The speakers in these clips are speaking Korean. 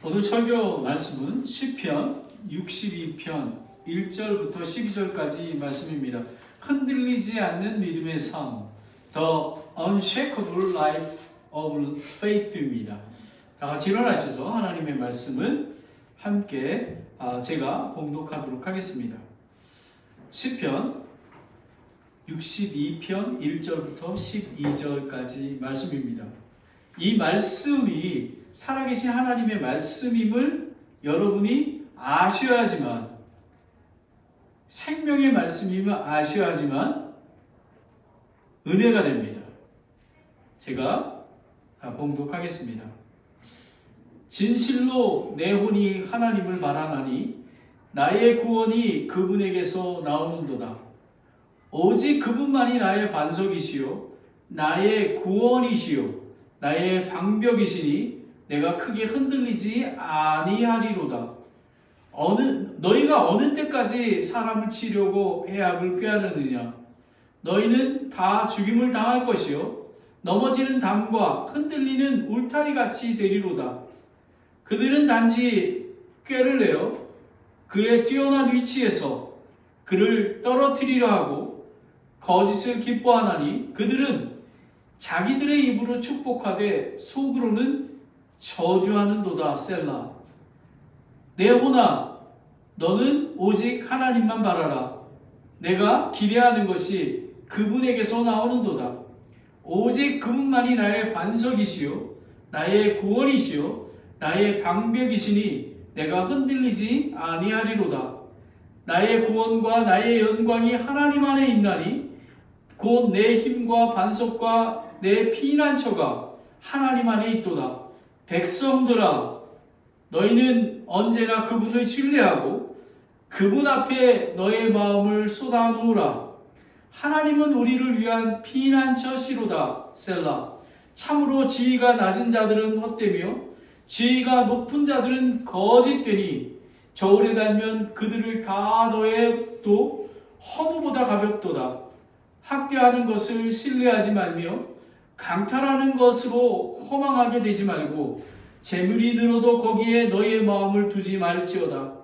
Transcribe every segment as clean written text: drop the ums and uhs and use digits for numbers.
오늘 설교 말씀은 시편 62편 1절부터 12절까지 말씀입니다. 흔들리지 않는 믿음의 삶, The Unshakable Life of Faith입니다. 다 같이 일어나셔서 하나님의 말씀을 함께 제가 봉독하도록 하겠습니다. 시편 62편 1절부터 12절까지 말씀입니다. 이 말씀이 살아계신 하나님의 말씀임을 여러분이 아셔야지만, 생명의 말씀임을 아셔야지만 은혜가 됩니다. 제가 봉독하겠습니다. 진실로 내 혼이 하나님을 바라나니 나의 구원이 그분에게서 나오는도다. 오직 그분만이 나의 반석이시요 나의 구원이시요 나의 방벽이시니 내가 크게 흔들리지 아니하리로다. 너희가 어느 때까지 사람을 치려고 해악을 꾀하느냐? 너희는 다 죽임을 당할 것이요 넘어지는 담과 흔들리는 울타리같이 되리로다. 그들은 단지 꾀를 내어 그의 뛰어난 위치에서 그를 떨어뜨리려 하고 거짓을 기뻐하나니 그들은 자기들의 입으로 축복하되 속으로는 저주하는도다. 셀라. 내 혼아, 너는 오직 하나님만 바라라. 내가 기대하는 것이 그분에게서 나오는도다. 오직 그분만이 나의 반석이시요 나의 구원이시요 나의 방벽이시니 내가 흔들리지 아니하리로다. 나의 구원과 나의 영광이 하나님 안에 있나니 곧 내 힘과 반석과 내 피난처가 하나님 안에 있도다. 백성들아, 너희는 언제나 그분을 신뢰하고 그분 앞에 너의 마음을 쏟아놓으라. 하나님은 우리를 위한 피난처시로다. 셀라. 참으로 지위가 낮은 자들은 헛되며 지위가 높은 자들은 거짓되니 저울에 달면 그들을 다 더해도 허무보다 가볍도다. 학대하는 것을 신뢰하지 말며 강탈하는 것으로 허망하게 되지 말고 재물이 늘어도 거기에 너희의 마음을 두지 말지어다.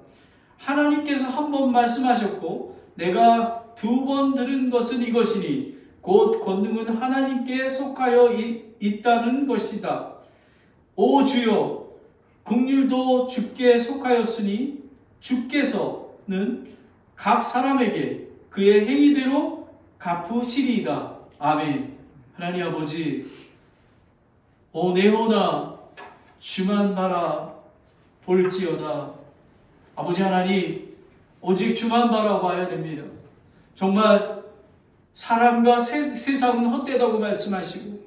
하나님께서 한 번 말씀하셨고 내가 2번 들은 것은 이것이니 곧 권능은 하나님께 속하여 있다는 것이다. 오 주여, 긍휼도 주께 속하였으니 주께서는 각 사람에게 그의 행위대로 갚으시리이다. 아멘. 하나님 아버지, 오 내 혼아 주만 바라 볼지어다. 아버지 하나님, 오직 주만 바라봐야 됩니다. 정말 사람과 세상은 헛되다고 말씀하시고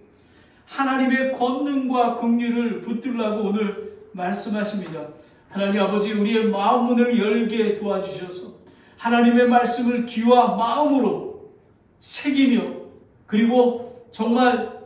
하나님의 권능과 긍휼을 붙들라고 오늘 말씀하십니다. 하나님 아버지, 우리의 마음 문을 열게 도와주셔서 하나님의 말씀을 귀와 마음으로 새기며 그리고 정말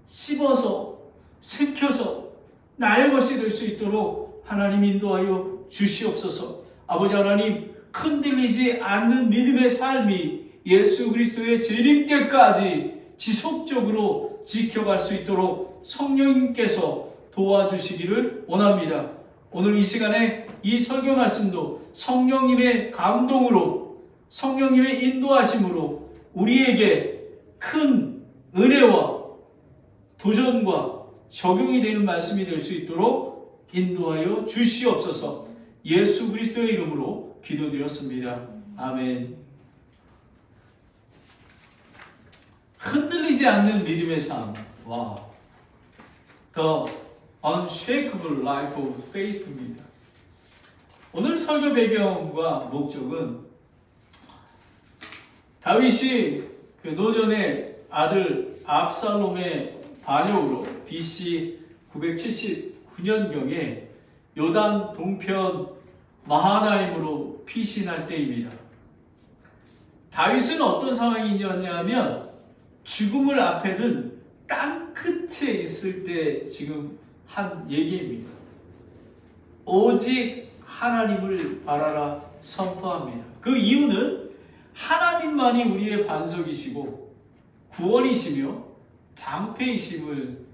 씹어서 새겨서 나의 것이 될 수 있도록 하나님 인도하여 주시옵소서. 아버지 하나님, 흔들리지 않는 믿음의 삶이 예수 그리스도의 재림 때까지 지속적으로 지켜갈 수 있도록 성령님께서 도와주시기를 원합니다. 오늘 이 시간에 이 설교 말씀도 성령님의 감동으로, 성령님의 인도하심으로 우리에게 큰 은혜와 도전과 적용이 되는 말씀이 될 수 있도록 인도하여 주시옵소서. 예수 그리스도의 이름으로 기도드렸습니다. 아멘. 흔들리지 않는 믿음의 삶. 와. The Unshakable Life of Faith입니다. 오늘 설교 배경과 목적은 다윗이 그 노년의 아들 압살롬의 반역으로 BC 979년경에 요단 동편 마하나임으로 피신할 때입니다. 다윗은 어떤 상황이었냐면 죽음을 앞에 둔 땅 끝에 있을 때 지금 한 얘기입니다. 오직 하나님을 바라라 선포합니다. 그 이유는 하나님만이 우리의 반석이시고 구원이시며 방패이심을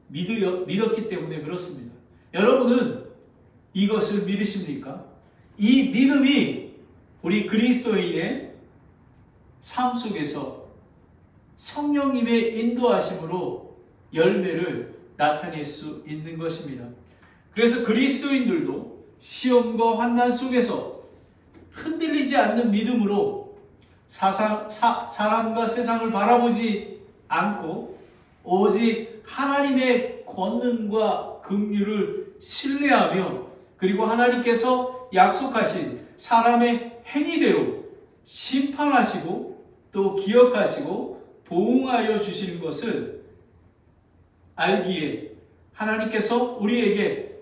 믿었기 때문에 그렇습니다. 여러분은 이것을 믿으십니까? 이 믿음이 우리 그리스도인의 삶 속에서 성령님의 인도하심으로 열매를 나타낼 수 있는 것입니다. 그래서 그리스도인들도 시험과 환난 속에서 흔들리지 않는 믿음으로 사람과 세상을 바라보지 않고 오직 하나님의 권능과 긍휼을 신뢰하며 그리고 하나님께서 약속하신 사람의 행위대로 심판하시고 또 기억하시고 보응하여 주시는 것을 알기에 하나님께서 우리에게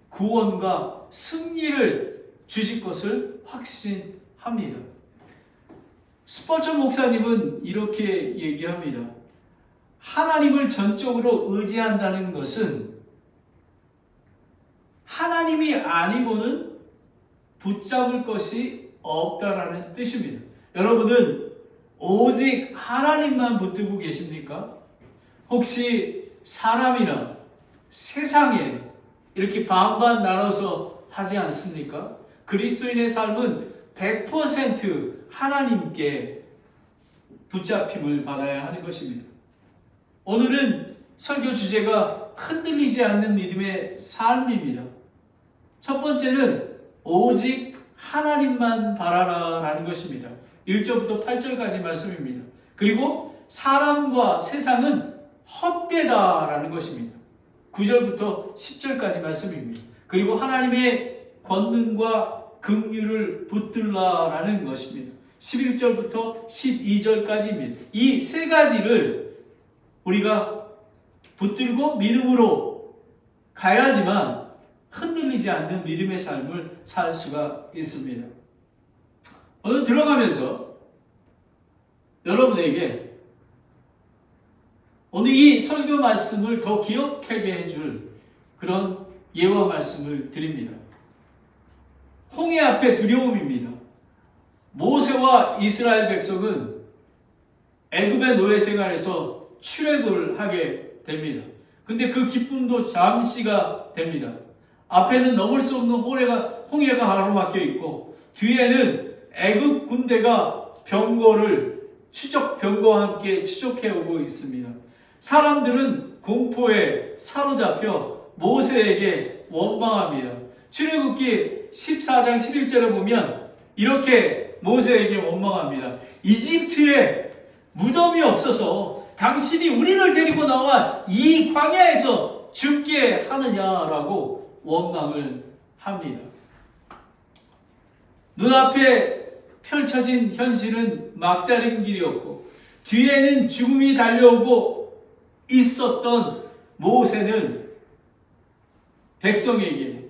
구원과 승리를 주실 것을 확신합니다. 스펄전 목사님은 이렇게 얘기합니다. 하나님을 전적으로 의지한다는 것은 하나님이 아니고는 붙잡을 것이 없다라는 뜻입니다. 여러분은 오직 하나님만 붙들고 계십니까? 혹시 사람이나 세상에 이렇게 반반 나눠서 하지 않습니까? 그리스도인의 삶은 100% 하나님께 붙잡힘을 받아야 하는 것입니다. 오늘은 설교 주제가 흔들리지 않는 믿음의 삶입니다. 첫 번째는 오직 하나님만 바라라 라는 것입니다. 1절부터 8절까지 말씀입니다. 그리고 사람과 세상은 헛되다 라는 것입니다. 9절부터 10절까지 말씀입니다. 그리고 하나님의 권능과 긍휼을 붙들라 라는 것입니다. 11절부터 12절까지입니다. 이 세 가지를 우리가 붙들고 믿음으로 가야지만 흔들리지 않는 믿음의 삶을 살 수가 있습니다. 오늘 들어가면서 여러분에게 오늘 이 설교 말씀을 더 기억하게 해줄 그런 예화 말씀을 드립니다. 홍해 앞에 두려움입니다. 모세와 이스라엘 백성은 애굽의 노예 생활에서 출애굽을 하게 됩니다. 근데 그 기쁨도 잠시가 됩니다. 앞에는 넘을 수 없는 홍해가 가로막혀 있고 뒤에는 애굽 군대가 병거와 함께 추적해 오고 있습니다. 사람들은 공포에 사로잡혀 모세에게 원망합니다. 출애굽기 14장 11절에 보면 이렇게 모세에게 원망합니다. 이집트에 무덤이 없어서 당신이 우리를 데리고 나와 이 광야에서 죽게 하느냐라고 원망을 합니다. 눈앞에 펼쳐진 현실은 막다른 길이었고 뒤에는 죽음이 달려오고 있었던 모세는 백성에게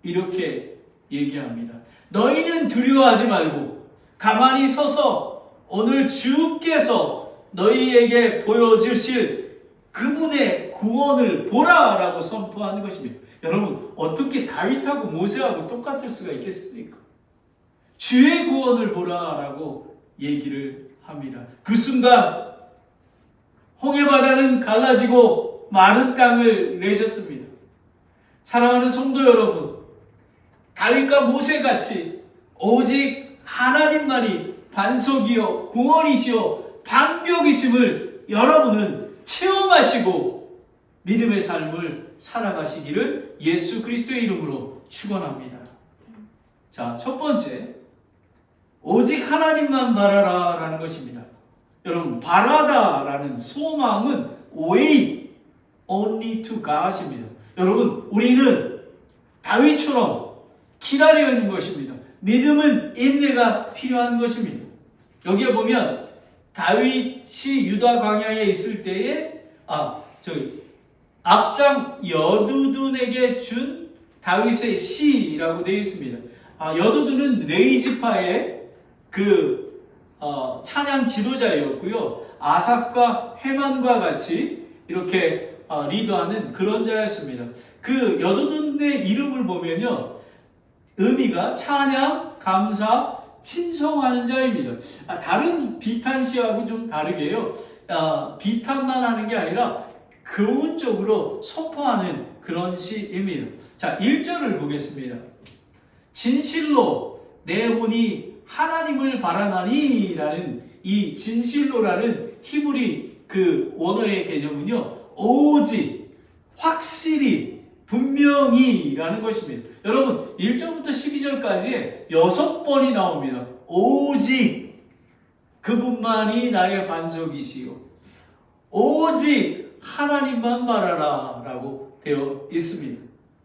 이렇게 얘기합니다. 너희는 두려워하지 말고 가만히 서서 오늘 주께서 너희에게 보여주실 그분의 구원을 보라 라고 선포하는 것입니다. 여러분, 어떻게 다윗하고 모세하고 똑같을 수가 있겠습니까? 주의 구원을 보라 라고 얘기를 합니다. 그 순간 홍해바다는 갈라지고 마른 땅을 내셨습니다. 사랑하는 성도 여러분, 다윗과 모세같이 오직 하나님만이 반석이요 구원이시요 방벽이심을 여러분은 체험하시고 믿음의 삶을 살아가시기를 예수 그리스도의 이름으로 축원합니다. 자, 첫 번째, 오직 하나님만 바라라 라는 것입니다. 여러분, 바라다라는 소망은 wait only to God입니다. 여러분, 우리는 다윗처럼 기다려야 하는 것입니다. 믿음은 인내가 필요한 것입니다. 여기에 보면 다윗이 유다 광야에 있을 때에 악장 여두둔에게 준 다윗의 시라고 되어 있습니다. 여두둔은 레이지파의 찬양 지도자였고요. 아삽과 헤만과 같이 이렇게 리더하는 그런 자였습니다. 그 여두둔의 이름을 보면요, 의미가 찬양, 감사, 친송하는 자입니다. 다른 비탄시하고 좀 다르게요. 비탄만 하는 게 아니라 교훈적으로 선포하는 그런 시입니다. 자, 1절을 보겠습니다. 진실로 내 혼이 하나님을 바라나니 라는 이 진실로라는 히브리 그 원어의 개념은요, 오직, 확실히, 분명히 라는 것입니다. 여러분 1절부터 12절까지 6번이 나옵니다. 오직 그분만이 나의 반석이시요, 오직 하나님만 바라라 라고 되어 있습니다.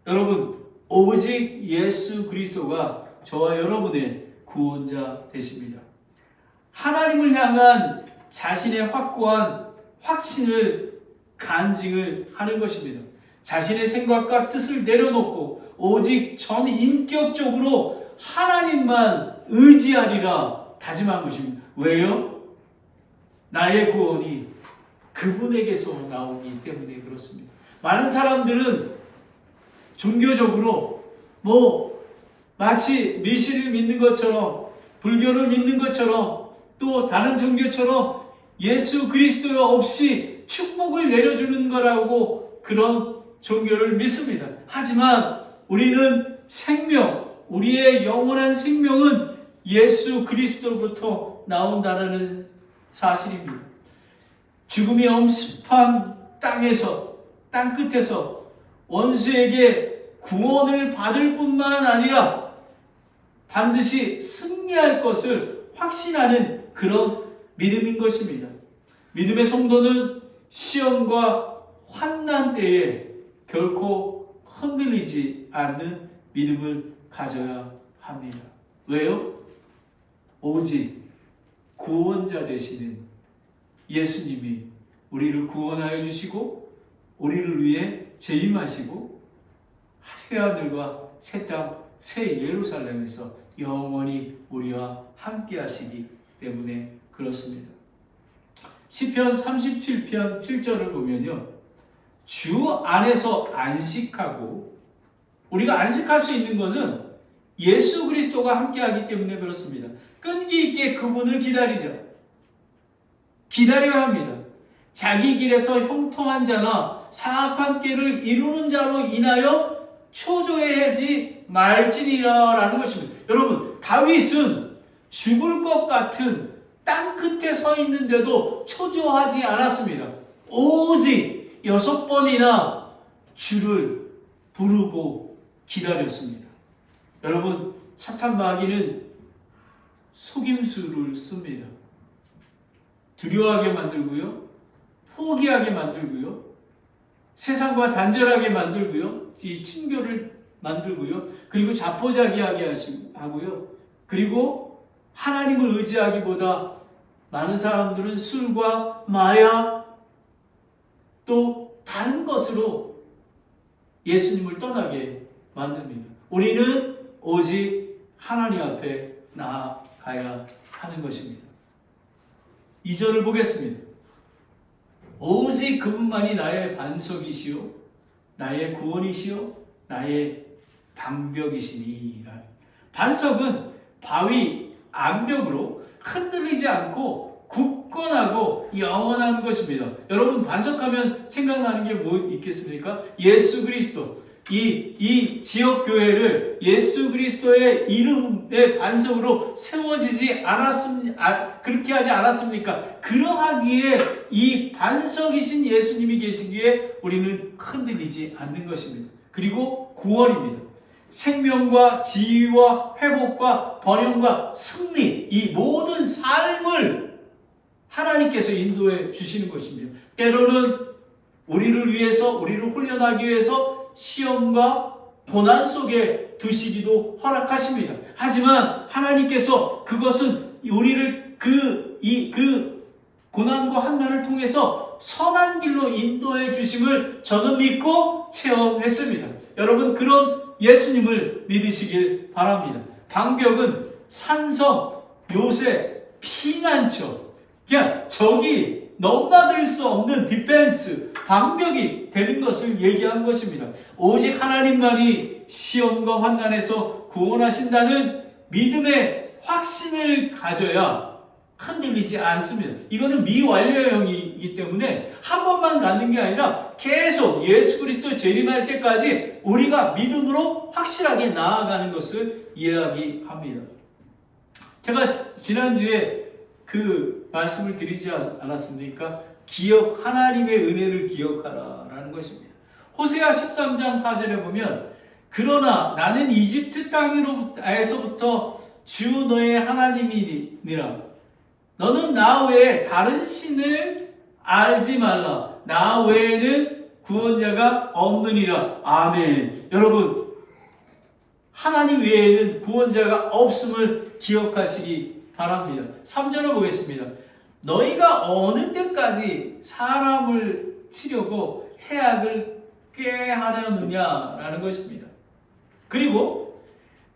여러분 오직 예수 그리스도가 저와 여러분의 구원자 되십니다. 하나님을 향한 자신의 확고한 확신을 간증을 하는 것입니다. 자신의 생각과 뜻을 내려놓고 오직 전인격적으로 하나님만 의지하리라 다짐한 것입니다. 왜요? 나의 구원이 그분에게서 나오기 때문에 그렇습니다. 많은 사람들은 종교적으로 마치 미신을 믿는 것처럼, 불교를 믿는 것처럼, 또 다른 종교처럼 예수 그리스도 없이 축복을 내려주는 거라고 그런 종교를 믿습니다. 하지만 우리는 생명, 우리의 영원한 생명은 예수 그리스도로부터 나온다는 사실입니다. 죽음이 엄습한 땅 끝에서 원수에게 구원을 받을 뿐만 아니라 반드시 승리할 것을 확신하는 그런 믿음인 것입니다. 믿음의 성도는 시험과 환난 때에 결코 흔들리지 않는 믿음을 가져야 합니다. 왜요? 오직 구원자 되시는 예수님이 우리를 구원하여 주시고 우리를 위해 재림하시고 새하늘과 새 땅, 새 예루살렘에서 영원히 우리와 함께 하시기 때문에 그렇습니다. 시편 37편 7절을 보면요, 주 안에서 안식하고, 우리가 안식할 수 있는 것은 예수 그리스도가 함께하기 때문에 그렇습니다. 끈기 있게 그분을 기다려야 합니다. 자기 길에서 형통한 자나 사악한 길을 이루는 자로 인하여 초조해하지 말지니라 라는 것입니다. 여러분, 다윗은 죽을 것 같은 땅 끝에 서 있는데도 초조하지 않았습니다. 오직 6번이나 주를 부르고 기다렸습니다. 여러분, 사탄 마귀는 속임수를 씁니다. 두려워하게 만들고요, 포기하게 만들고요, 세상과 단절하게 만들고요, 이 친교를 만들고요, 그리고 자포자기하게 하고요, 그리고 하나님을 의지하기보다 많은 사람들은 술과 마약 또 다른 것으로 예수님을 떠나게 만듭니다. 우리는 오직 하나님 앞에 나아가야 하는 것입니다. 2절을 보겠습니다. 오직 그분만이 나의 반석이시요, 나의 구원이시요, 나의 방벽이시니. 반석은 바위, 암벽으로 흔들리지 않고 굳건하고 영원한 것입니다. 여러분, 반석하면 생각나는 게 뭐 있겠습니까? 예수 그리스도. 이 지역교회를 예수 그리스도의 이름의 반석으로 세워지지 그렇게 하지 않았습니까? 그러하기에 이 반석이신 예수님이 계시기에 우리는 흔들리지 않는 것입니다. 그리고 구원입니다. 생명과 지위와 회복과 번영과 승리, 이 모든 삶을 하나님께서 인도해 주시는 것입니다. 때로는 우리를 위해서, 우리를 훈련하기 위해서 시험과 고난 속에 두시기도 허락하십니다. 하지만 하나님께서 그것은 우리를 그 고난과 환난을 통해서 선한 길로 인도해 주심을 저는 믿고 체험했습니다. 여러분, 그런 예수님을 믿으시길 바랍니다. 방벽은 산성, 요새, 피난처, 그냥 적이 넘나들 수 없는 디펜스, 방벽이 되는 것을 얘기한 것입니다. 오직 하나님만이 시험과 환난에서 구원하신다는 믿음의 확신을 가져야 흔들리지 않습니다. 이거는 미완료형이 것이기 때문에 한 번만 가는 게 아니라 계속 예수 그리스도 재림할 때까지 우리가 믿음으로 확실하게 나아가는 것을 이야기합니다. 제가 지난주에 그 말씀을 드리지 않았습니까? 하나님의 은혜를 기억하라라는 것입니다. 호세아 13장 4절에 보면 그러나 나는 이집트 땅에서부터 주 너의 하나님이니라. 너는 나 외에 다른 신을 알지 말라. 나 외에는 구원자가 없느니라. 아멘. 여러분, 하나님 외에는 구원자가 없음을 기억하시기 바랍니다. 3절을 보겠습니다. 너희가 어느 때까지 사람을 치려고 해악을 꾀하려느냐라는 것입니다. 그리고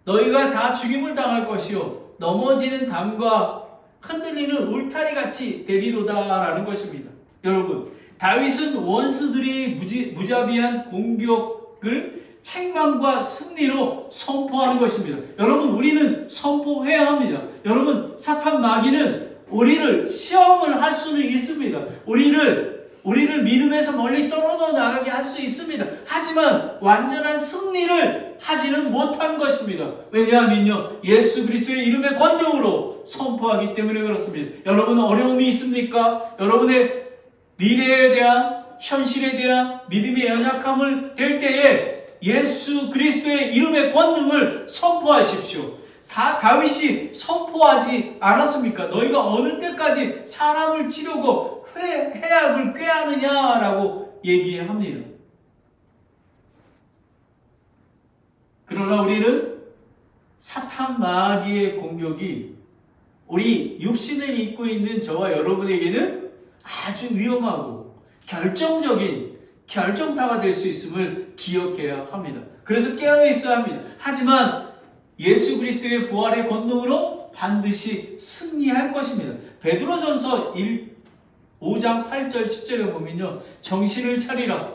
너희가 다 죽임을 당할 것이요 넘어지는 담과 흔들리는 울타리같이 되리로다라는 것입니다. 여러분, 다윗은 원수들이 무자비한 공격을 책망과 승리로 선포하는 것입니다. 여러분, 우리는 선포해야 합니다. 여러분, 사탄 마귀는 우리를 시험을 할 수는 있습니다. 우리를 믿음에서 멀리 떨어져 나가게 할 수 있습니다. 하지만 완전한 승리를 하지는 못한 것입니다. 왜냐하면요, 예수 그리스도의 이름의 권능으로 선포하기 때문에 그렇습니다. 여러분, 어려움이 있습니까? 여러분의 미래에 대한, 현실에 대한 믿음의 연약함을 될 때에 예수 그리스도의 이름의 권능을 선포하십시오. 다윗이 선포하지 않았습니까? 너희가 어느 때까지 사람을 치려고 해악을 꾀하느냐라고 얘기합니다. 그러나 우리는 사탄 마귀의 공격이 우리 육신을 입고 있는 저와 여러분에게는 아주 위험하고 결정적인 결정타가 될 수 있음을 기억해야 합니다. 그래서 깨어 있어야 합니다. 하지만 예수 그리스도의 부활의 권능으로 반드시 승리할 것입니다. 베드로전서 5장 8절 10절에 보면요, 정신을 차리라,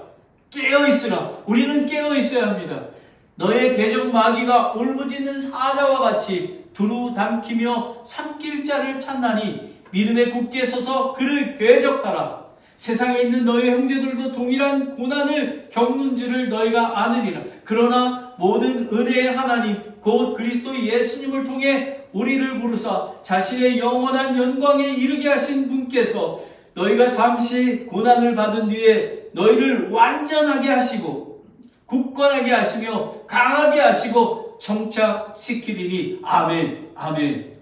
깨어 있으라. 우리는 깨어 있어야 합니다. 너의 대적 마귀가 울부짖는 사자와 같이 두루 담키며 삼킬 자를 찾나니 믿음에 굳게 서서 그를 대적하라. 세상에 있는 너희 형제들도 동일한 고난을 겪는 줄을 너희가 아느니라. 그러나 모든 은혜의 하나님 곧 그리스도 예수님을 통해 우리를 부르사 자신의 영원한 영광에 이르게 하신 분께서 너희가 잠시 고난을 받은 뒤에 너희를 완전하게 하시고 굳건하게 하시며 강하게 하시고 정착시키리니. 아멘, 아멘.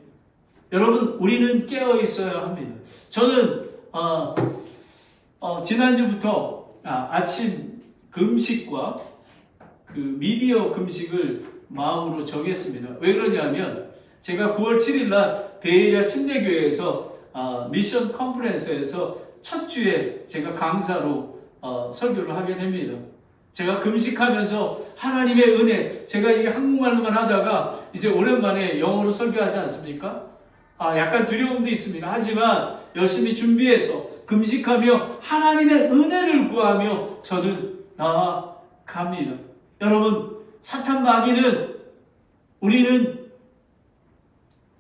여러분, 우리는 깨어 있어야 합니다. 저는 지난주부터 아침 금식과 그 미디어 금식을 마음으로 정했습니다. 왜 그러냐면 제가 9월 7일 날 베이리아 침대교회에서 미션 컨퍼런스에서 첫 주에 제가 강사로 설교를 하게 됩니다. 제가 금식하면서 하나님의 은혜, 제가 이게 한국말로만 하다가 이제 오랜만에 영어로 설교하지 않습니까? 약간 두려움도 있습니다. 하지만 열심히 준비해서 금식하며 하나님의 은혜를 구하며 저는 나아갑니다. 여러분, 사탄 마귀는 우리는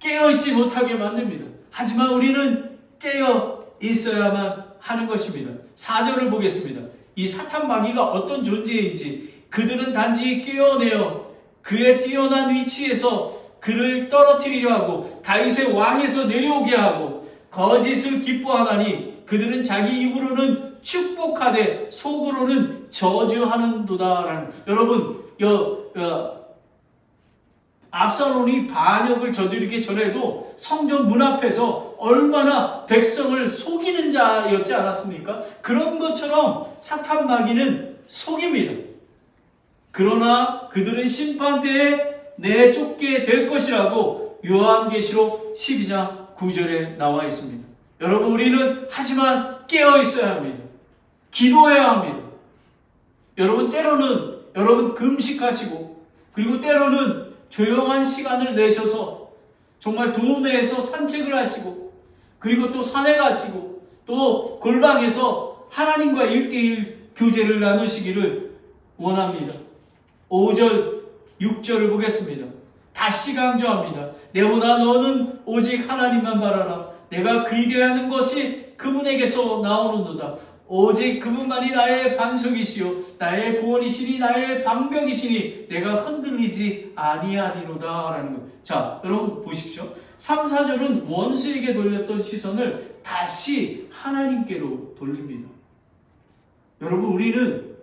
깨어있지 못하게 만듭니다. 하지만 우리는 깨어 있어야만 하는 것입니다. 4절을 보겠습니다. 이 사탄 마귀가 어떤 존재인지, 그들은 단지 깨어내어 그의 뛰어난 위치에서 그를 떨어뜨리려 하고 다윗의 왕에서 내려오게 하고 거짓을 기뻐하나니 그들은 자기 입으로는 축복하되 속으로는 저주하는도다. 여러분, 압살롬이 반역을 저지르기 전에도 성전 문 앞에서 얼마나 백성을 속이는 자였지 않았습니까? 그런 것처럼 사탄 마귀는 속입니다. 그러나 그들은 심판 때에 내쫓게 될 것이라고 요한계시록 12장 9절에 나와 있습니다. 여러분, 우리는 하지만 깨어 있어야 합니다. 기도해야 합니다. 여러분, 때로는 여러분 금식하시고 그리고 때로는 조용한 시간을 내셔서 정말 도내에서 산책을 하시고 그리고 또 산에 가시고 또 골방에서 하나님과 1대1 교제를 나누시기를 원합니다. 5절 6절을 보겠습니다. 다시 강조합니다. 내보다 너는 오직 하나님만 바라라. 내가 그에게 하는 것이 오직 그분에게서 나오는도다. 오직 그분만이 나의 반석이시요 나의 구원이시니 나의 방벽이시니 내가 흔들리지 아니하리로다 라는 거예요. 자, 여러분 보십시오. 3, 4절은 원수에게 돌렸던 시선을 다시 하나님께로 돌립니다. 여러분, 우리는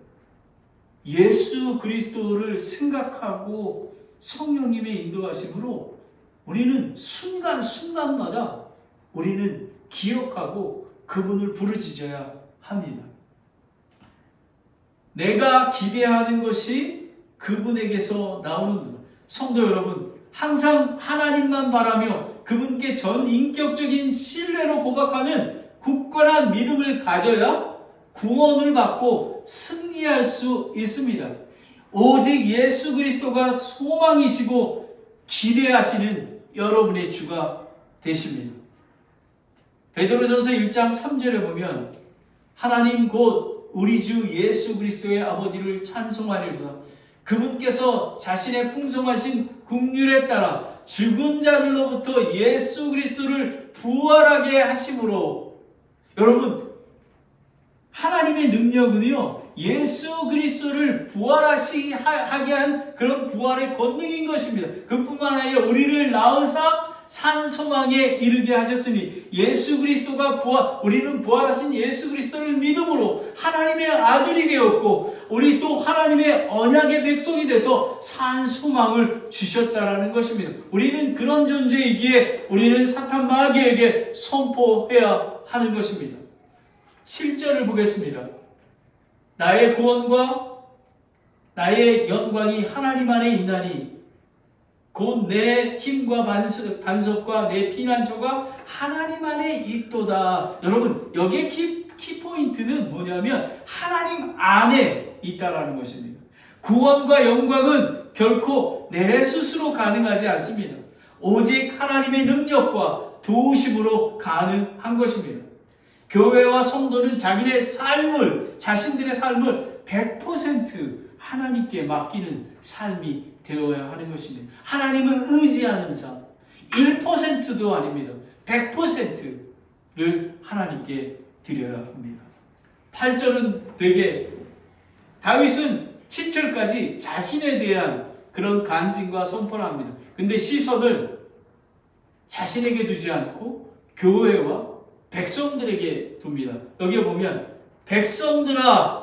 예수 그리스도를 생각하고 성령님의 인도하심으로 우리는 순간순간마다 우리는 기억하고 그분을 부르짖어야 합니다. 내가 기대하는 것이 그분에게서 나오는 것. 성도 여러분, 항상 하나님만 바라며 그분께 전 인격적인 신뢰로 고백하는 굳건한 믿음을 가져야 구원을 받고 승리할 수 있습니다. 오직 예수 그리스도가 소망이시고 기대하시는 여러분의 주가 되십니다. 베드로전서 1장 3절에 보면 하나님 곧 우리 주 예수 그리스도의 아버지를 찬송하리로다. 그분께서 자신의 풍성하신 긍휼에 따라 죽은 자들로부터 예수 그리스도를 부활하게 하심으로, 여러분, 하나님의 능력은요, 예수 그리스도를 부활하게 한 그런 부활의 권능인 것입니다. 그뿐만 아니라 우리를 낳으사 산소망에 이르게 하셨으니 예수 그리스도가 우리는 부활하신 예수 그리스도를 믿음으로 하나님의 아들이 되었고 우리 또 하나님의 언약의 백성이 돼서 산소망을 주셨다라는 것입니다. 우리는 그런 존재이기에 우리는 사탄 마귀에게 선포해야 하는 것입니다. 7절을 보겠습니다. 나의 구원과 나의 영광이 하나님 안에 있나니 곧 내 힘과 반석과 내 피난처가 하나님 안에 있도다. 여러분, 여기에 키포인트는 뭐냐면 하나님 안에 있다라는 것입니다. 구원과 영광은 결코 내 스스로 가능하지 않습니다. 오직 하나님의 능력과 도우심으로 가능한 것입니다. 교회와 성도는 자신들의 삶을 100% 하나님께 맡기는 삶이 되어야 하는 것입니다. 하나님을 의지하는 삶, 1%도 아닙니다. 100%를 하나님께 드려야 합니다. 8절은 되게 다윗은 7절까지 자신에 대한 그런 간증과 선포를 합니다. 근데 시선을 자신에게 두지 않고 교회와 백성들에게 둡니다. 여기에 보면 백성들아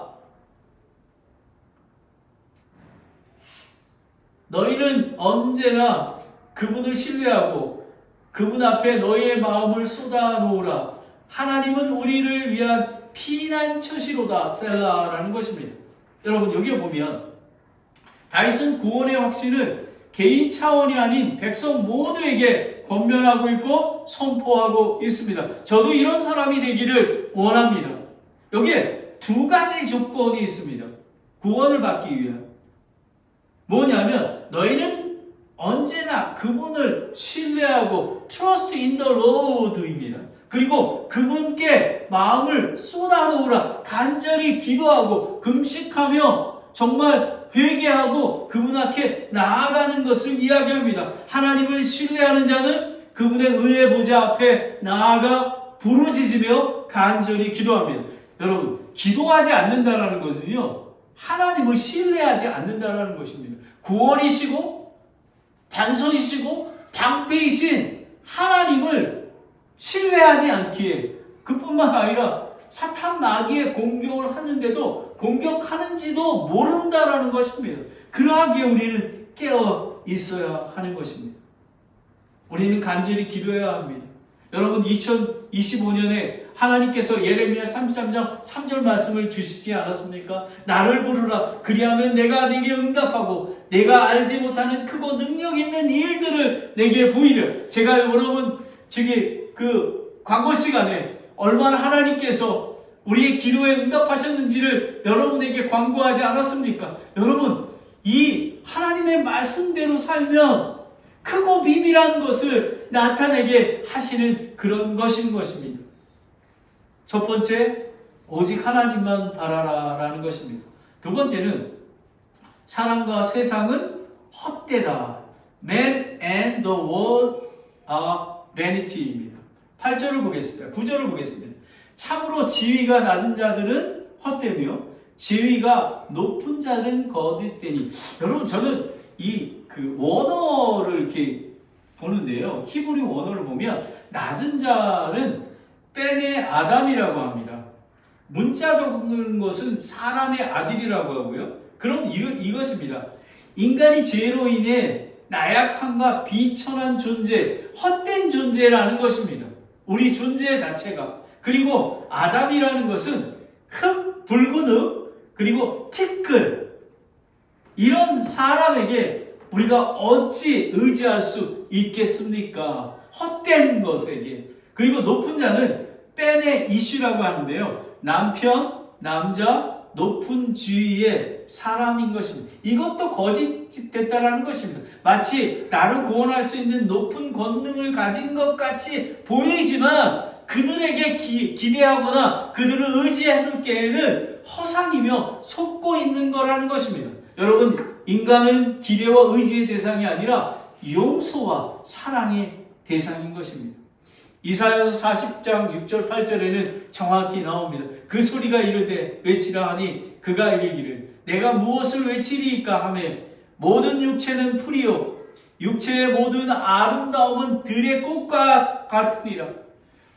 너희는 언제나 그분을 신뢰하고 그분 앞에 너희의 마음을 쏟아놓으라. 하나님은 우리를 위한 피난처시로다. 셀라라는 것입니다. 여러분, 여기에 보면 다윗은 구원의 확신을 개인 차원이 아닌 백성 모두에게 권면하고 있고 선포하고 있습니다. 저도 이런 사람이 되기를 원합니다. 여기에 두 가지 조건이 있습니다. 구원을 받기 위한. 뭐냐면 너희는 언제나 그분을 신뢰하고 trust in the Lord입니다. 그리고 그분께 마음을 쏟아놓으라. 간절히 기도하고 금식하며 정말 회개하고 그분 앞에 나아가는 것을 이야기합니다. 하나님을 신뢰하는 자는 그분의 의의 보좌 앞에 나아가 부르짖으며 간절히 기도합니다. 여러분, 기도하지 않는다라는 것은요, 하나님을 신뢰하지 않는다라는 것입니다. 구원이시고 반석이시고 방패이신 하나님을 신뢰하지 않기에 그뿐만 아니라 사탄 마귀의 공격을 하는데도 공격하는지도 모른다라는 것입니다. 그러하기에 우리는 깨어 있어야 하는 것입니다. 우리는 간절히 기도해야 합니다. 여러분, 2025년에 하나님께서 예레미야 33장 3절 말씀을 주시지 않았습니까? 나를 부르라. 그리하면 내가 네게 응답하고 내가 알지 못하는 크고 능력 있는 일들을 내게 보이려. 제가 여러분 광고 시간에 얼마나 하나님께서 우리의 기도에 응답하셨는지를 여러분에게 광고하지 않았습니까? 여러분, 이 하나님의 말씀대로 살면 크고 비밀한 것을 나타내게 하시는 그런 것인 것입니다. 첫 번째, 오직 하나님만 바라라라는 것입니다. 두 번째는 사람과 세상은 헛되다. Man and the world are vanity입니다. 8절을 보겠습니다. 9절을 보겠습니다. 참으로 지위가 낮은 자들은 헛되며 지위가 높은 자들은 거짓되니. 여러분, 저는 그 원어를 이렇게 보는데요. 히브리 원어를 보면 낮은 자는 벤의 아담이라고 합니다. 문자적인 것은 사람의 아들이라고 하고요. 그럼 이것입니다. 인간이 죄로 인해 나약함과 비천한 존재, 헛된 존재라는 것입니다. 우리 존재 자체가. 그리고 아담이라는 것은 흙, 붉은 흙, 그리고 티끌, 이런 사람에게 우리가 어찌 의지할 수 있겠습니까? 헛된 것에게. 그리고 높은 자는 벤의 이슈라고 하는데요. 남편, 남자, 높은 지위의 사람인 것입니다. 이것도 거짓됐다라는 것입니다. 마치 나를 구원할 수 있는 높은 권능을 가진 것 같이 보이지만 그들에게 기대하거나 그들을 의지했을 때에는 허상이며 속고 있는 거라는 것입니다. 여러분, 인간은 기대와 의지의 대상이 아니라 용서와 사랑의 대상인 것입니다. 이사야서 40장 6절 8절에는 정확히 나옵니다. 그 소리가 이르되 외치라 하니 그가 이르기를 내가 무엇을 외치리이까 하며 모든 육체는 풀이요 육체의 모든 아름다움은 들의 꽃과 같으니라.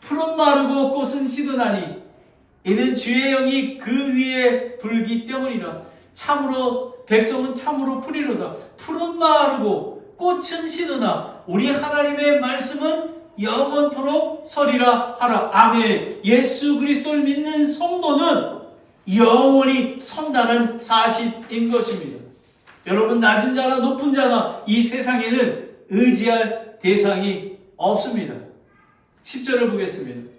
풀은 마르고 꽃은 시드나니 이는 주의 영이 그 위에 불기 때문이라. 참으로 백성은 참으로 풀이로다. 풀은 마르고 꽃은 시드나 우리 하나님의 말씀은 영원토록 서리라 하라. 아멘. 예수 그리스도를 믿는 성도는 영원히 선다는 사실인 것입니다. 여러분, 낮은 자나 높은 자나 이 세상에는 의지할 대상이 없습니다. 10절을 보겠습니다.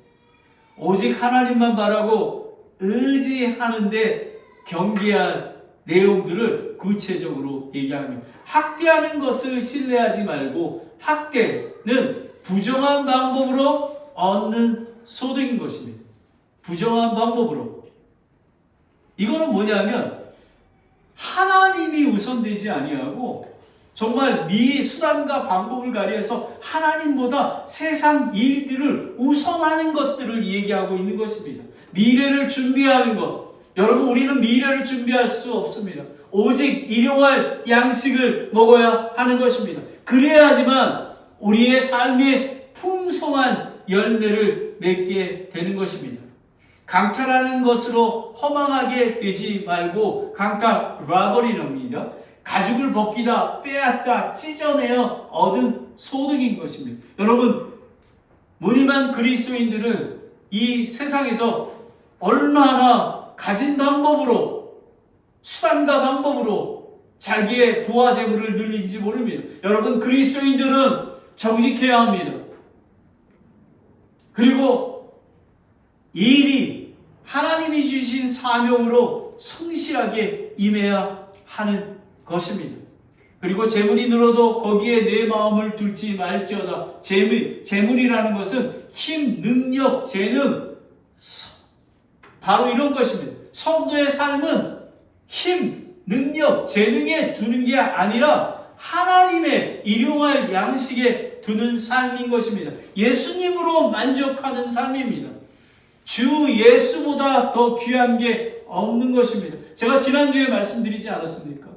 오직 하나님만 바라고 의지하는데 경계할 내용들을 구체적으로 얘기합니다. 학대하는 것을 신뢰하지 말고 학대는 부정한 방법으로 얻는 소득인 것입니다. 부정한 방법으로. 이거는 뭐냐면 하나님이 우선되지 아니하고 정말 미수단과 방법을 가리해서 하나님보다 세상 일들을 우선하는 것들을 얘기하고 있는 것입니다. 미래를 준비하는 것. 여러분, 우리는 미래를 준비할 수 없습니다. 오직 일용할 양식을 먹어야 하는 것입니다. 그래야지만 우리의 삶의 풍성한 열매를 맺게 되는 것입니다. 강탈하는 것으로 허망하게 되지 말고 강탈, 라버리랍니다. 가죽을 벗기다, 빼앗다, 찢어내어 얻은 소득인 것입니다. 여러분, 무늬만 그리스도인들은 이 세상에서 얼마나 가진 방법으로, 수단과 방법으로 자기의 부와 재물을 늘린지 모릅니다. 여러분, 그리스도인들은 정직해야 합니다. 그리고 이 일이 하나님이 주신 사명으로 성실하게 임해야 하는 것입니다. 그리고 재물이 늘어도 거기에 내 마음을 둘지 말지어다. 재물이라는 것은 힘, 능력, 재능, 바로 이런 것입니다. 성도의 삶은 힘, 능력, 재능에 두는 게 아니라 하나님의 일용할 양식에 두는 삶인 것입니다. 예수님으로 만족하는 삶입니다. 주 예수보다 더 귀한 게 없는 것입니다. 제가 지난주에 말씀드리지 않았습니까?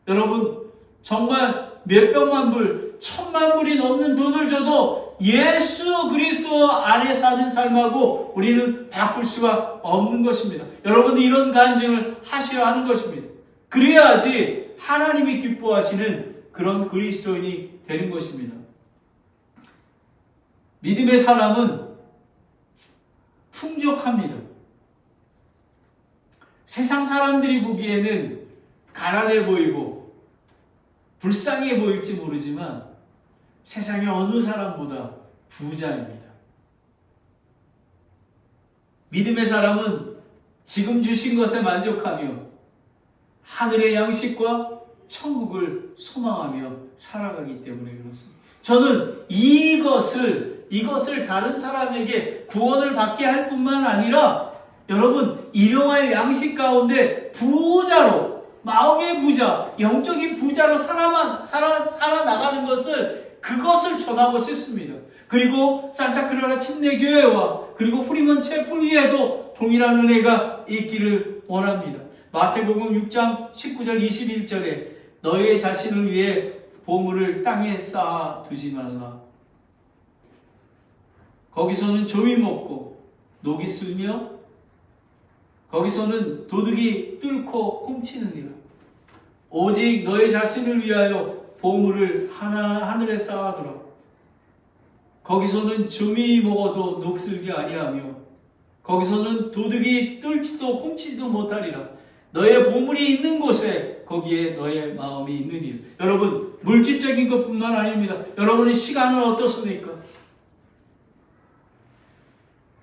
여러분, 정말 몇백만 불, 1000만 불이 넘는 돈을 줘도 예수 그리스도 안에 사는 삶하고 우리는 바꿀 수가 없는 것입니다. 여러분은 이런 간증을 하셔야 하는 것입니다. 그래야지 하나님이 기뻐하시는 그런 그리스도인이 되는 것입니다. 믿음의 사람은 풍족합니다. 세상 사람들이 보기에는 가난해 보이고 불쌍해 보일지 모르지만 세상의 어느 사람보다 부자입니다. 믿음의 사람은 지금 주신 것에 만족하며 하늘의 양식과 천국을 소망하며 살아가기 때문에 그렇습니다. 저는 이것을 다른 사람에게 구원을 받게 할 뿐만 아니라 여러분, 일용할 양식 가운데 부자로, 마음의 부자, 영적인 부자로 살아나가는 것을 그것을 전하고 싶습니다. 그리고 산타크라라 침례교회와 그리고 후리먼 채플 위에도 동일한 은혜가 있기를 원합니다. 마태복음 6장 19절 21절에 너의 자신을 위해 보물을 땅에 쌓아 두지 말라. 거기서는 조미 먹고 녹이 슬며 거기서는 도둑이 뚫고 훔치느니라. 오직 너의 자신을 위하여 보물을 하늘에 쌓아두라. 거기서는 조미 먹어도 녹슬지 아니하며 거기서는 도둑이 뚫지도 훔치지도 못하리라. 너의 보물이 있는 곳에 거기에 너의 마음이 있느니라. 여러분, 물질적인 것뿐만 아닙니다. 여러분의 시간은 어떻습니까?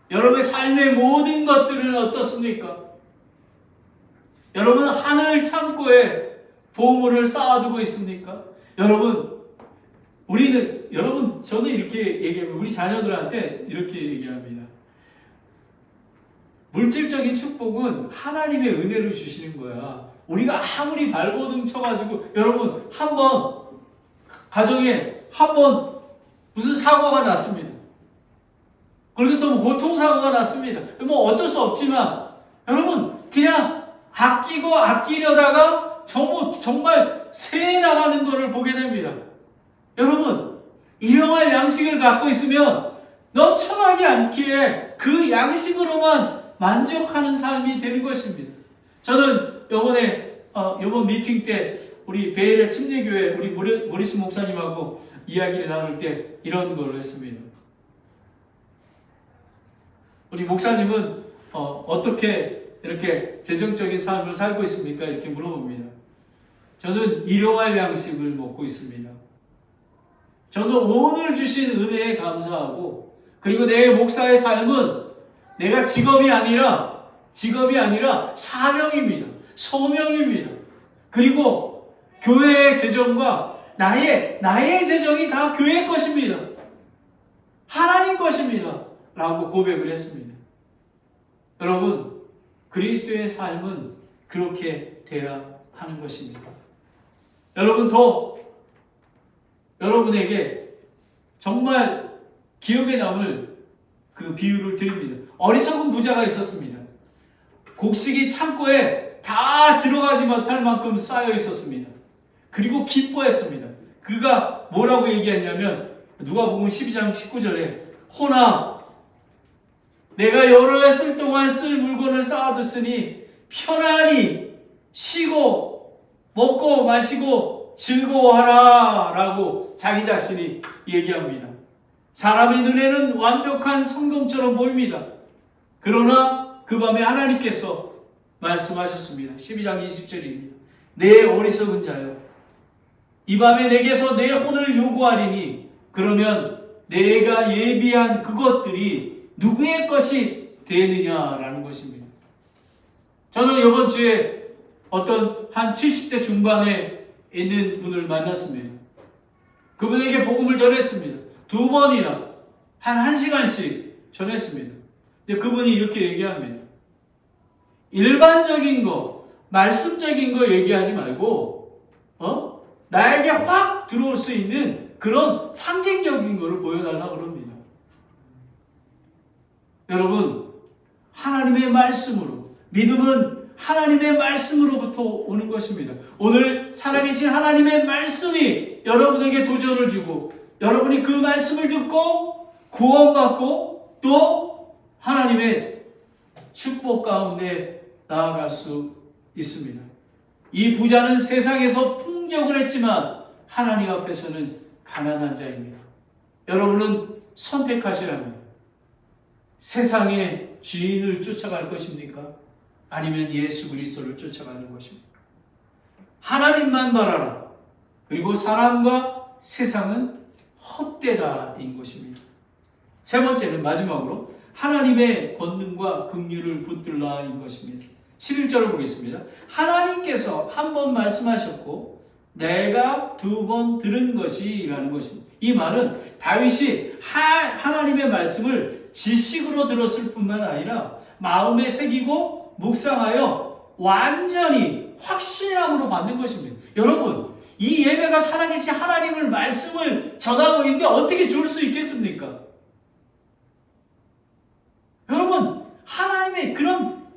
여러분의 삶의 모든 것들은 어떻습니까? 여러분 하늘 창고에 보물을 쌓아두고 있습니까? 여러분, 저는 이렇게 얘기합니다. 우리 자녀들한테 이렇게 얘기합니다. 물질적인 축복은 하나님의 은혜를 주시는 거야. 우리가 아무리 발버둥 쳐가지고, 여러분, 가정에 무슨 사고가 났습니다. 그리고 또 교통사고가 났습니다. 뭐 어쩔 수 없지만, 여러분, 그냥 아끼려다가 정말 새 나가는 것을 보게 됩니다. 여러분, 일용할 양식을 갖고 있으면 넘쳐나지 않기에 그 양식으로만 만족하는 삶이 되는 것입니다. 저는 이번 미팅 때 우리 베일의 침례교회 우리 모리스 목사님하고 이야기를 나눌 때 이런 걸 했습니다. 우리 목사님은 어떻게 이렇게 재정적인 삶을 살고 있습니까? 이렇게 물어봅니다. 저는 일용할 양식을 먹고 있습니다. 저는 오늘 주신 은혜에 감사하고, 그리고 내 목사의 삶은 내가 직업이 아니라 사명입니다. 소명입니다. 그리고 교회의 재정과 나의 재정이 다 교회 것입니다. 하나님 것입니다. 라고 고백을 했습니다. 여러분, 그리스도의 삶은 그렇게 돼야 하는 것입니다. 여러분에게 정말 기억에 남을 그 비유를 드립니다. 어리석은 부자가 있었습니다. 곡식이 창고에 다 들어가지 못할 만큼 쌓여 있었습니다. 그리고 기뻐했습니다. 그가 뭐라고 얘기했냐면, 누가복음 12장 19절에 호나 내가 여러 해 쓸 동안 쓸 물건을 쌓아뒀으니 편안히 쉬고 먹고 마시고 즐거워하라 라고 자기 자신이 얘기합니다. 사람의 눈에는 완벽한 성공처럼 보입니다. 그러나 그 밤에 하나님께서 말씀하셨습니다. 12장 20절입니다. 내 어리석은 자여, 이 밤에 내게서 내 혼을 요구하리니 그러면 내가 예비한 그것들이 누구의 것이 되느냐라는 것입니다. 저는 이번 주에 어떤 한 70대 중반에 있는 분을 만났습니다. 그분에게 복음을 전했습니다. 2번이나 한 1시간씩 전했습니다. 근데 그분이 이렇게 얘기합니다. 일반적인 거, 말씀적인 거 얘기하지 말고 나에게 확 들어올 수 있는 그런 상징적인 거를 보여달라고 그럽니다. 여러분, 하나님의 말씀으로, 믿음은 하나님의 말씀으로부터 오는 것입니다. 오늘 살아계신 하나님의 말씀이 여러분에게 도전을 주고, 여러분이 그 말씀을 듣고 구원받고 또 하나님의 축복 가운데 나아갈 수 있습니다. 이 부자는 세상에서 풍족을 했지만 하나님 앞에서는 가난한 자입니다. 여러분은 선택하셔야 합니다. 세상의 주인을 쫓아갈 것입니까? 아니면 예수 그리스도를 쫓아가는 것입니까? 하나님만 바라라. 그리고 사람과 세상은 헛되다인 것입니다. 세 번째는 마지막으로 하나님의 권능과 긍휼을 붙들라인 것입니다. 11절을 보겠습니다. 하나님께서 한 번 말씀하셨고 내가 2번 들은 것이라는 것입니다. 이 말은 다윗이 하나님의 말씀을 지식으로 들었을 뿐만 아니라 마음에 새기고 묵상하여 완전히 확신함으로 받는 것입니다. 여러분, 이 예배가 살아계신 하나님을 말씀을 전하고 있는데 어떻게 좋을 수 있겠습니까? 여러분, 하나님의 그런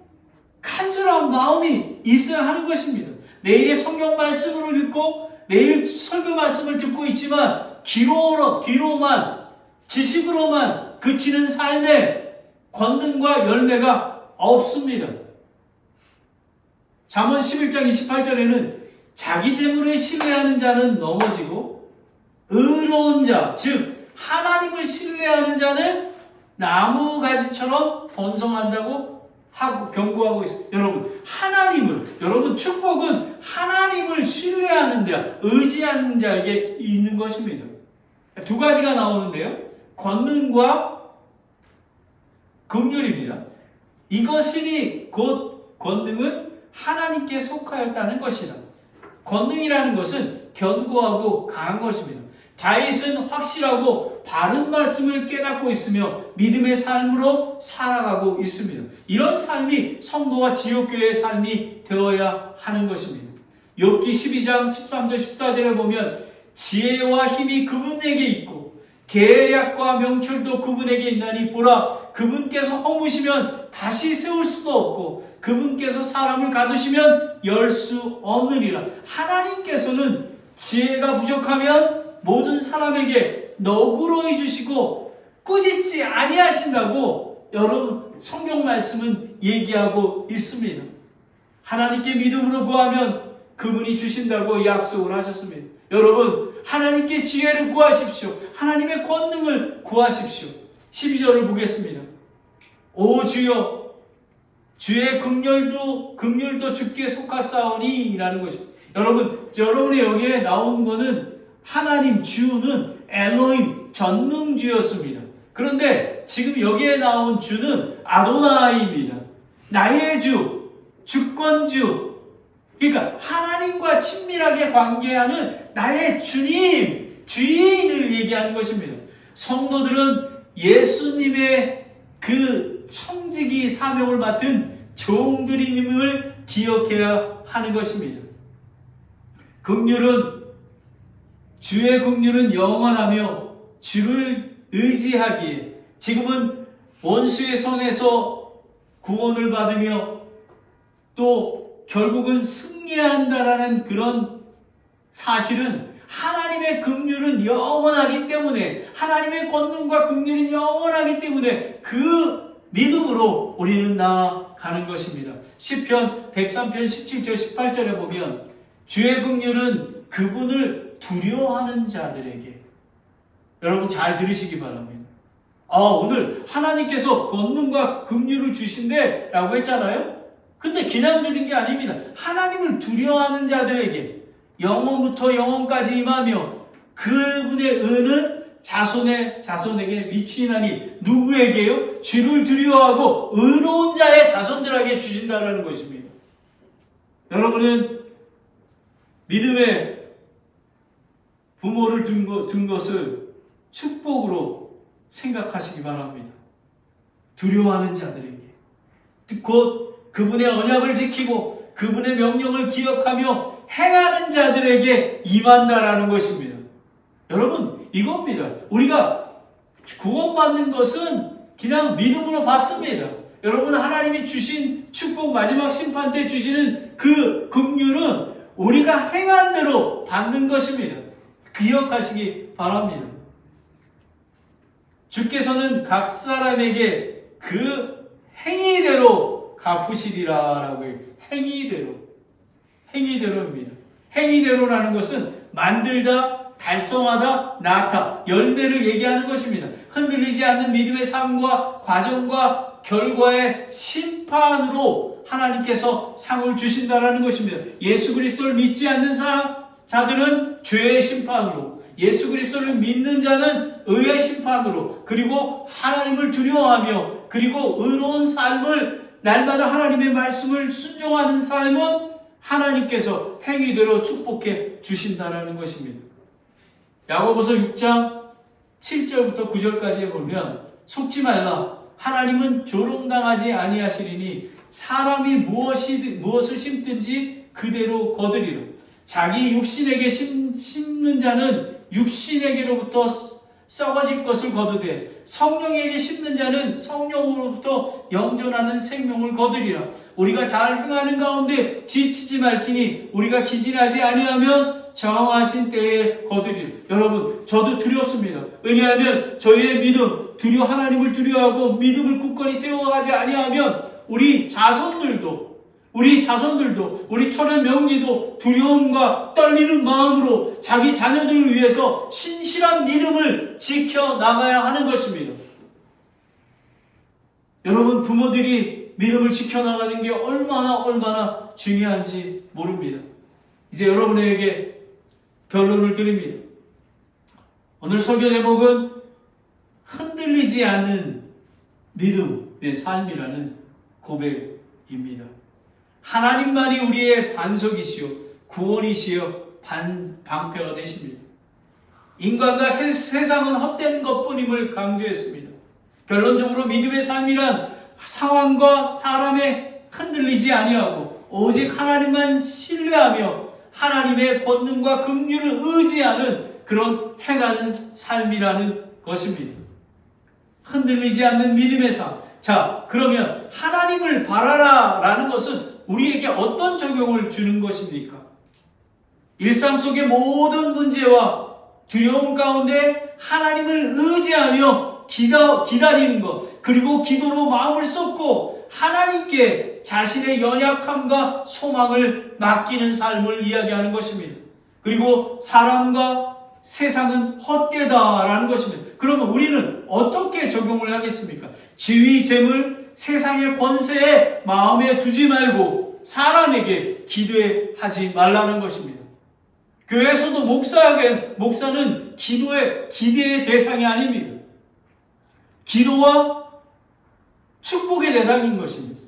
간절한 마음이 있어야 하는 것입니다. 내일의 성경 말씀으로 읽고 내일 설교 말씀을 듣고 있지만 귀로만 지식으로만 그치는 삶의 권능과 열매가 없습니다. 잠언 11장 28절에는 자기 재물을 신뢰하는 자는 넘어지고 의로운 자, 즉 하나님을 신뢰하는 자는 나무가지처럼 번성한다고 하고 경고하고 있습니다. 여러분 축복은 하나님을 신뢰하는 자, 의지하는 자에게 있는 것입니다. 두 가지가 나오는데요. 권능과 긍휼입니다. 이것이니 곧 권능은 하나님께 속하였다는 것이다. 권능이라는 것은 견고하고 강한 것입니다. 다윗은 확실하고 바른 말씀을 깨닫고 있으며 믿음의 삶으로 살아가고 있습니다. 이런 삶이 성도와 지역교회의 삶이 되어야 하는 것입니다. 욥기 12장 13절 14절에 보면 지혜와 힘이 그분에게 있고 계략과 명철도 그분에게 있나니 보라, 그분께서 허무시면 다시 세울 수도 없고 그분께서 사람을 가두시면 열 수 없느니라. 하나님께서는 지혜가 부족하면 모든 사람에게 너그러이 주시고 꾸짖지 아니하신다고 여러분 성경 말씀은 얘기하고 있습니다. 하나님께 믿음으로 구하면 그분이 주신다고 약속을 하셨습니다. 여러분, 하나님께 지혜를 구하십시오. 하나님의 권능을 구하십시오. 12절을 보겠습니다. 오 주여, 주의 긍휼도 주께 속하사오니 라는 것입니다. 여러분의 여기에 나온 거는 하나님 주는 엘로힘 전능주였습니다. 그런데 지금 여기에 나온 주는 아도나이입니다. 나의 주, 주권주. 그러니까 하나님과 친밀하게 관계하는 나의 주님, 주인을 얘기하는 것입니다. 성도들은 예수님의 그 청지기 사명을 맡은 종들임을 기억해야 하는 것입니다. 주의 긍휼은 영원하며 주를 의지하기에 지금은 원수의 손에서 구원을 받으며 또 결국은 승리한다라는 그런 사실은 하나님의 긍휼은 영원하기 때문에, 하나님의 권능과 긍휼은 영원하기 때문에 그 믿음으로 우리는 나아가는 것입니다. 시편 103편 17절 18절에 보면 주의 긍휼은 그분을 두려워하는 자들에게, 여러분 잘 들으시기 바랍니다. 오늘 하나님께서 권능과 긍휼을 주신대 라고 했잖아요. 근데 그냥 드린 게 아닙니다. 하나님을 두려워하는 자들에게 영원부터 영원까지 임하며 그분의 은은 자손에게 미치나니 누구에게요? 주를 두려워하고 의로운 자의 자손들에게 주신다라는 것입니다. 여러분은 믿음의 부모를 둔 것을 축복으로 생각하시기 바랍니다. 두려워하는 자들에게, 곧 그분의 언약을 지키고 그분의 명령을 기억하며 행하는 자들에게 임한다라는 것입니다. 여러분, 이겁니다. 우리가 구원받는 것은 그냥 믿음으로 받습니다. 여러분, 하나님이 주신 축복, 마지막 심판 때 주시는 그 긍휼은 우리가 행한 대로 받는 것입니다. 기억하시기 바랍니다. 주께서는 각 사람에게 그 행위대로 갚으시리라 라고 해요. 행위대로입니다. 행위대로라는 것은 만들다, 달성하다, 낳다, 열매를 얘기하는 것입니다. 흔들리지 않는 믿음의 삶과 과정과 결과의 심판으로 하나님께서 상을 주신다라는 것입니다. 예수 그리스도를 믿지 않는 자들은 죄의 심판으로, 예수 그리스도를 믿는 자는 의의 심판으로, 그리고 하나님을 두려워하며 그리고 의로운 삶을, 날마다 하나님의 말씀을 순종하는 삶은 하나님께서 행위대로 축복해 주신다라는 것입니다. 야고보서 6장 7절부터 9절까지 보면 속지 말라, 하나님은 조롱당하지 아니하시리니 사람이 무엇을 심든지 그대로 거두리라. 자기 육신에게 심는 자는 육신에게로부터 썩어질 것을 거두되 성령에게 심는 자는 성령으로부터 영존하는 생명을 거두리라. 우리가 잘 행하는 가운데 지치지 말지니 우리가 기진하지 아니하면 정하신 때에 거두리라. 여러분, 저도 두렵습니다. 왜냐하면 저희의 믿음, 하나님을 두려워하고 믿음을 굳건히 세워가지 아니하면 우리 자손들도 우리 철의 명지도 두려움과 떨리는 마음으로 자기 자녀들을 위해서 신실한 믿음을 지켜나가야 하는 것입니다. 여러분, 부모들이 믿음을 지켜나가는 게 얼마나 중요한지 모릅니다. 이제 여러분에게 결론을 드립니다. 오늘 설교 제목은 흔들리지 않는 믿음의 삶이라는 고백입니다. 하나님만이 우리의 반석이시요 구원이시요 방패가 되십니다. 인간과 세상은 헛된 것뿐임을 강조했습니다. 결론적으로 믿음의 삶이란 상황과 사람에 흔들리지 아니하고 오직 하나님만 신뢰하며 하나님의 권능과 긍휼을 의지하는 그런 행하는 삶이라는 것입니다. 흔들리지 않는 믿음의 삶. 자, 그러면 하나님을 바라라 라는 것은 우리에게 어떤 적용을 주는 것입니까? 일상 속의 모든 문제와 두려움 가운데 하나님을 의지하며 기다리는 것, 그리고 기도로 마음을 쏟고 하나님께 자신의 연약함과 소망을 맡기는 삶을 이야기하는 것입니다. 그리고 사람과 세상은 헛되다라는 것입니다. 그러면 우리는 어떻게 적용을 하겠습니까? 지위, 재물, 세상의 권세에 마음에 두지 말고 사람에게 기대하지 말라는 것입니다. 교회에서도 목사는 기대의 대상이 아닙니다. 기도와 축복의 대상인 것입니다.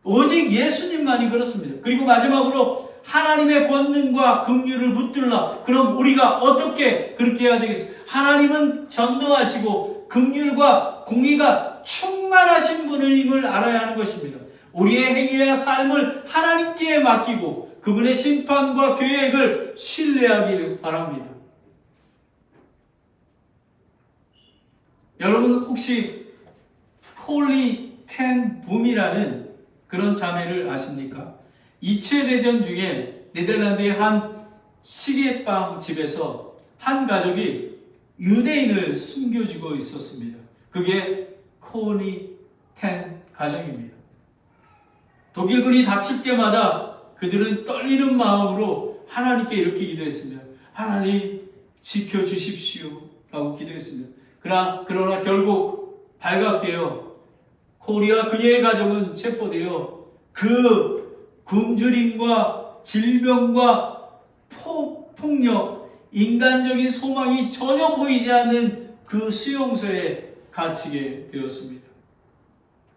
오직 예수님만이 그렇습니다. 그리고 마지막으로 하나님의 권능과 긍휼을 붙들라. 그럼 우리가 어떻게 그렇게 해야 되겠습니까? 하나님은 전능하시고 긍휼과 공의가 충만하신 분임을 알아야 하는 것입니다. 우리의 행위와 삶을 하나님께 맡기고 그분의 심판과 계획을 신뢰하기를 바랍니다. 여러분, 혹시 콜리 텐 붐이라는 그런 자매를 아십니까? 2차 대전 중에 네덜란드의 한 시계빵 집에서 한 가족이 유대인을 숨겨주고 있었습니다. 그게 콜리 텐 가정입니다. 독일군이 닥칠 때마다 그들은 떨리는 마음으로 하나님께 이렇게 기도했습니다. 하나님 지켜주십시오 라고 기도했습니다. 그러나 결국 발각되어 콜리와 그녀의 가족은 체포되어 그 굶주림과 질병과 폭력, 인간적인 소망이 전혀 보이지 않는 그 수용소에 갇히게 되었습니다.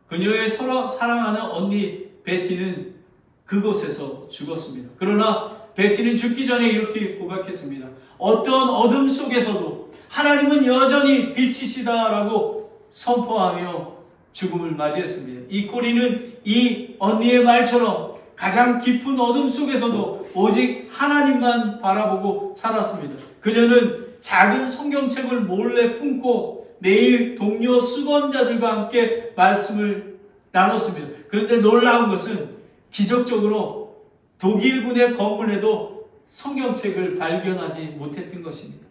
그녀의 사랑하는 언니 베티는 그곳에서 죽었습니다. 그러나 베티는 죽기 전에 이렇게 고백했습니다. 어떤 어둠 속에서도 하나님은 여전히 빛이시다라고 선포하며 죽음을 맞이했습니다. 이 콜리는 이 언니의 말처럼 가장 깊은 어둠 속에서도 오직 하나님만 바라보고 살았습니다. 그녀는 작은 성경책을 몰래 품고 매일 동료 수건자들과 함께 말씀을 나눴습니다. 그런데 놀라운 것은 기적적으로 독일군의 건물에도 성경책을 발견하지 못했던 것입니다.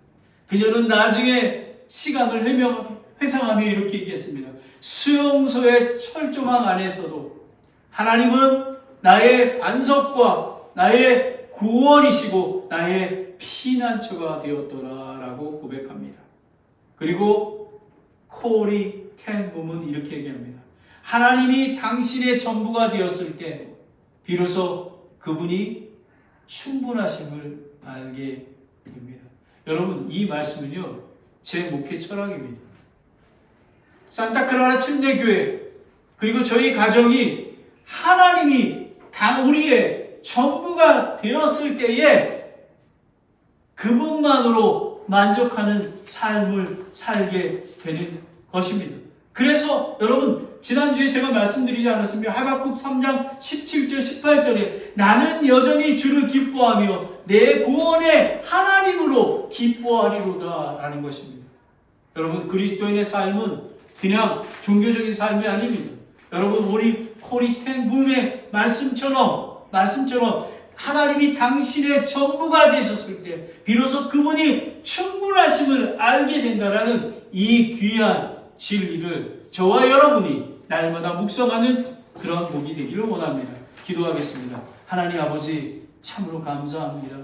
그녀는 나중에 시간을 회상하며 이렇게 얘기했습니다. 수용소의 철조망 안에서도 하나님은 나의 반석과 나의 구원이시고 나의 피난처가 되었더라라고 고백합니다. 그리고 콜리 텐 붐은 이렇게 얘기합니다. 하나님이 당신의 전부가 되었을 때 비로소 그분이 충분하심을 알게 됩니다. 여러분, 이 말씀은요, 제 목회 철학입니다. 산타클라라 침례교회 그리고 저희 가정이 하나님이 우리의 전부가 되었을 때에 그분만으로 만족하는 삶을 살게 되는 것입니다. 그래서 여러분, 지난주에 제가 말씀드리지 않았습니까? 하박국 3장 17절 18절에 나는 여전히 주를 기뻐하며 내 구원의 하나님으로 기뻐하리로다 라는 것입니다. 여러분, 그리스도인의 삶은 그냥 종교적인 삶이 아닙니다. 여러분, 우리 코리 텐 분의 말씀처럼 하나님이 당신의 전부가 되셨을 때 비로소 그분이 충분하심을 알게 된다라는 이 귀한 진리를 저와 여러분이 날마다 묵상하는 그런 복이 되기를 원합니다. 기도하겠습니다. 하나님 아버지, 참으로 감사합니다.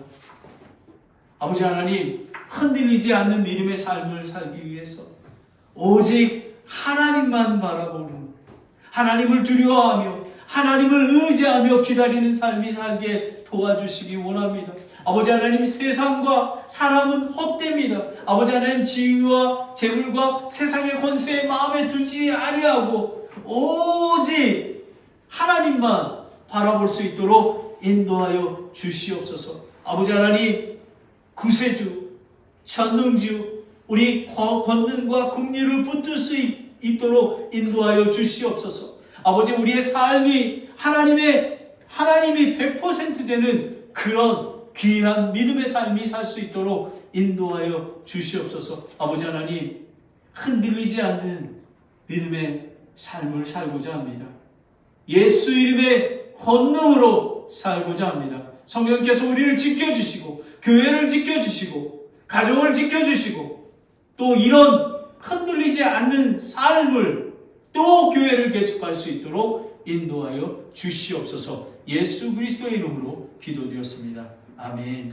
아버지 하나님, 흔들리지 않는 믿음의 삶을 살기 위해서 오직 하나님만 바라보는, 하나님을 두려워하며 하나님을 의지하며 기다리는 삶이 살게 도와주시기 원합니다. 아버지 하나님, 세상과 사람은 헛됩니다. 아버지 하나님, 지위와 재물과 세상의 권세에 마음에 두지 아니하고 오직 하나님만 바라볼 수 있도록 인도하여 주시옵소서. 아버지 하나님, 구세주, 전능주, 우리 권능과 긍휼을 붙들 수 있도록 인도하여 주시옵소서. 아버지, 우리의 삶이 하나님이 100% 되는 그런 귀한 믿음의 삶이 살 수 있도록 인도하여 주시옵소서. 아버지 하나님, 흔들리지 않는 믿음의 삶을 살고자 합니다. 예수 이름의 권능으로 살고자 합니다. 성령께서 우리를 지켜주시고 교회를 지켜주시고 가정을 지켜주시고 또 이런 흔들리지 않는 삶을 또 교회를 개척할 수 있도록 인도하여 주시옵소서. 예수 그리스도의 이름으로 기도드렸습니다. 아멘.